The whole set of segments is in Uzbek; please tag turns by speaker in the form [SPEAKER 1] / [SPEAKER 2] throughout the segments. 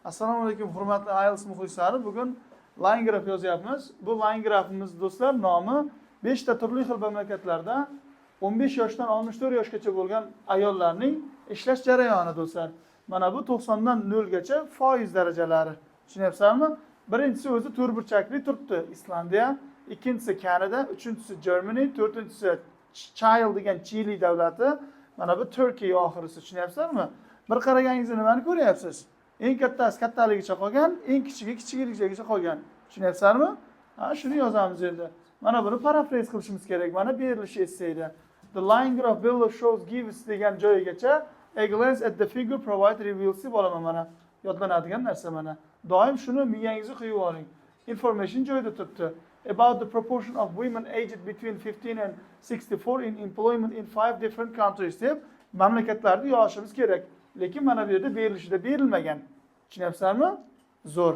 [SPEAKER 1] Assalomu alaykum hurmatli IELTS muxlislari. Bugun line graph yozyapmiz. Bu line graphimiz do'stlar nomi 5 ta turli xil mamlakatlarda 15 yoshdan 64 yoshgacha bo'lgan ayollarning ishlash jarayoni do'stlar. Mana bu 90 dan 0 gacha foiz darajalari. Tushunyapsizmi? Birinchisi o'zi to'rtburchakli turibdi, Islandiya, ikkinchisi Kanada, uchinchisi Germany, to'rtinchisi Chile degan Chile davlati, mana bu Turkiy oxirisi. Tushunyapsizmi? Bir qaraganingizda nimani ko'ryapsiz? Eng kattasi kattaligicha qolgan, eng kichigi kichikligicha qolgan. Tushunyapsizmi? Ha, shuni yozamiz endi. Mana buni paraphrase qilishimiz kerak. Mana berilishi essayda. The line graph below shows gives degan joyigacha a glance at the figure provided reveals deb olaman mana. Yodlanadigan narsa mana. Doim shuni miyangizga quyib oling. Information joyida turibdi. About the proportion of women aged between 15 and 64 in employment in 5 different countries deb mamlakatlarda yozishimiz kerak. Lekin mana bu yerda berilishida berilmagan. Tushunyapsizmi? Zo'r.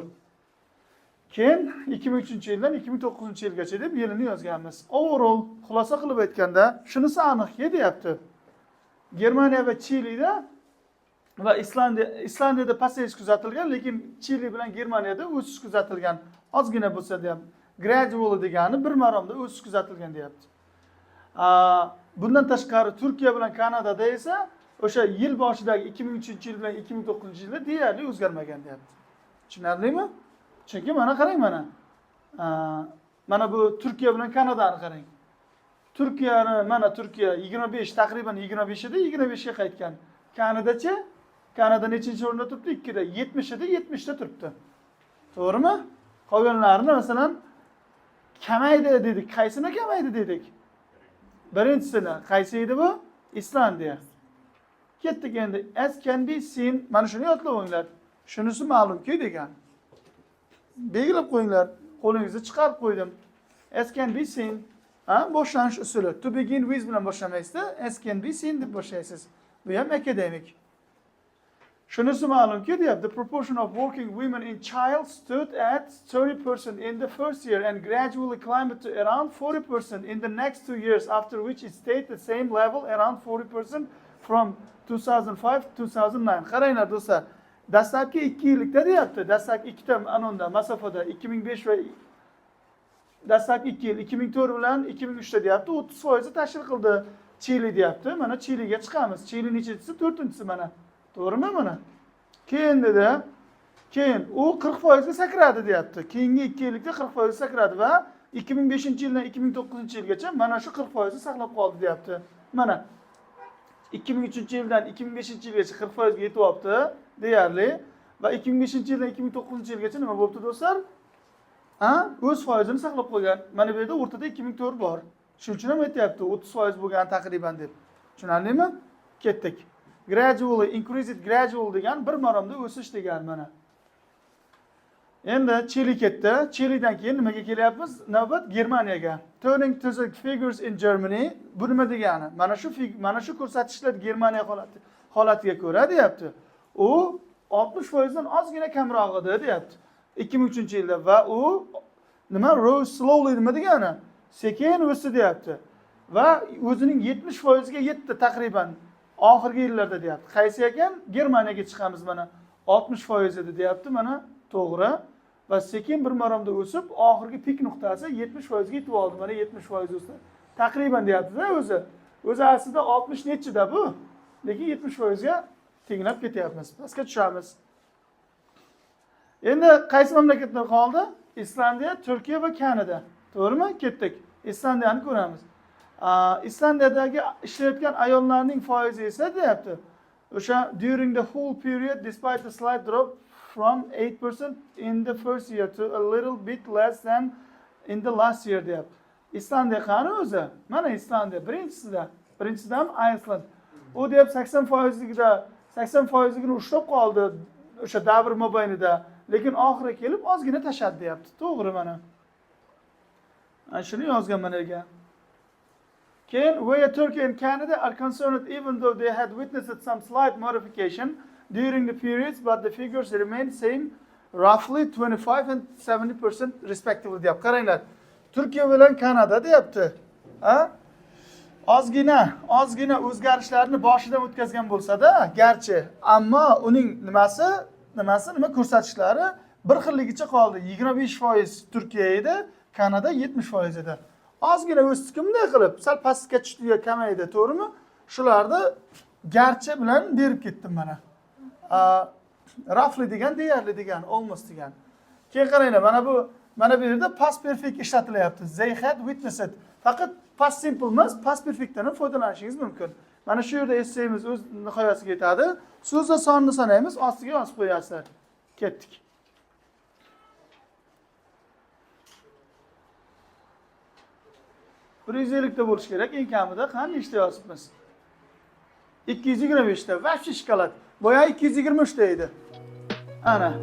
[SPEAKER 1] Keyin 2003-yildan 2009-yilgacha deb yilini yozganmiz. Overall xulosa qilib aytganda shunisi aniq deyapti. Germaniya va Chilida va Islandiyada pasayish kuzatilgan, lekin Chili bilan Germaniyada o'sish kuzatilgan. Ozgina bo'lsa ham gradual degani bir maromda o'sish kuzatilgan deyapti. Bundan tashqari Turkiya bilan Kanadada esa o'sha yil boshidagi 2003-yil bilan 2009-yilda deyarli o'zgarmagan deyapti. Tushunarlimi? Chunki mana qarang mana. Mana bu Turkiya bilan Kanadani qarang. Turkiya 25 taqriban 25 ida 25 ga qaytgan. Kanadacha? Kanada nechinchi o'rinda turibdi? 2 da, 70 ida 70 da turibdi. To'g'rimi? Qolganlarini masalan kamaydi dedik. Qaysini kamaydi dedik? Birinchisini qaysi edi bu? Islandiya. Ketdik endi. As can be seen, mana shuni yodlab qo'yinglar. Shunisi ma'lumki degan. Belgilab qo'yinglar. Qo'lingizni chiqarib qo'ydim. As can be seen, boshlanish usuli. To begin with bilan boshlamaysizda, as can be seen deb boshlaysiz. Bu ham akademik. Shunisi ma'lumki deyapti, the proportion of working women in child stood at 30% in the first year and gradually climbed to around 40% in the next 2 years, after which it stayed the same level around 40% from 2005 to 2009. Qaranglar do'stlar, dastlabki 2 yillikda deyapti. Dastlabki ikkita anonda masofada 2005 va dastlabki 2 yil 2004 bilan 2003 da deyapti, 30% tashkil qildi Chile deyapti. Mana Chilega chiqamiz. Chile nechinchisi? 4-inchisi mana. To'g'rimi mana? Keyin dedi, keyin u 40% ga sakradi deyapti. Keyingi 2 yillikda 40% sakradi va 2005-yildan 2009-yilgacha mana shu 40% saqlab qoldi deyapti. Mana 2003-yildan 2005-yilgacha 40% ga yetib olibdi deyarli va 2005-yildan 2009-yilgacha nima bo'libdi do'stlar? O'z foizini saqlab qo'ygan. Mana bu yerda o'rtada 2004 bor. Shuning uchun ham aytayapti 30% bo'lgan taqriban deb. Tushunarlimi? Ketdik. Gradually increased gradual degan bir maromda o'sish degan mana. Endi Chile ketdi. Chiledan keyin nimaga kelyapmiz? Navbat Germaniyaga. Turning to the figures in Germany. Bu nima degani? Mana shu ko'rsatkichlar Germaniya holatiga ko'ra deyapti. U 60% dan ozgina kamroq edi deyapti. 2003-yilda va u nima rose slowly nima degani? Sekin o'sdi deyapti. Va o'zining 70% ga yetdi taqriban. Oxirgi yillarda deyapti. Qaysi ekan? Germaniyaga chiqamiz mana. 60% edi deyapti mana. To'g'ri. Va sekin bir maromda o'sib, oxirgi pik nuqtasi 70% ga yetib oldi. Mana 70% o'sdi. Taqriban deyapti-da o'zi. O'zi aslida 60 nechida bu? Lekin 70% ga tenglab ketyapmiz. Pastga tushamiz. Endi qaysi mamlakatlar qoldi? Islandiya, Turkiya va Kanada. To'g'rimi? Ketdik. Islandiyani ko'ramiz. Islandiyadagi ishlayotgan ayollarning foizi esa deyapti. O'sha during the whole period despite the slight drop from 8% in the first year to a little bit less than in the last year deyapti. Islandiya qani o'zi? Mana Islandiya birinchisidan ham Iceland. U deyap 80%ligini ushlab qoldi o'sha davr mobaynida, lekin oxiriga kelib ozgina tashadi deyapti. To'g'ri mana. Shuni yozgan mana ekan. Keyin where Turkey and Canada are concerned, even though they had witnessed some slight modification during the periods, but the figures remain same, roughly 25 and 70% respectively deyapti. Qaranglar, Turkiya bilan Kanada deyapti. Ozgina o'zgarishlarni boshidan o'tkazgan bo'lsa-da, garchi, ammo uning nimasi nimasi, nima ko'rsatishlari bir xilligicha qoldi. 25% Turkiya edi, Kanada 70% edi. Ozgina o'sdi bunday qilib, sal pastga tushdi yo kamaydi, to'g'rimi? Shularni garchi bilan berib ketdim mana. Roughly degan, deyarli degan, almost degan. Keyin qaranglar, mana bu yerda past perfect ishlatilyapti. They had witnessed. Faqat past simple emas, past perfectdan ham foydalanishingiz mumkin. Mana shu yerda essayimiz o'z nihoyasiga yetadi. So'zlar sonini sanaymiz, ostiga yozib qo'yasizlar. Ketdik. Bir 150 ta bo'lish kerak, eng kamida qanday ishda yozibmiz? 225 ta, vaqti shikolat. Boya 223 ta edi. Ana.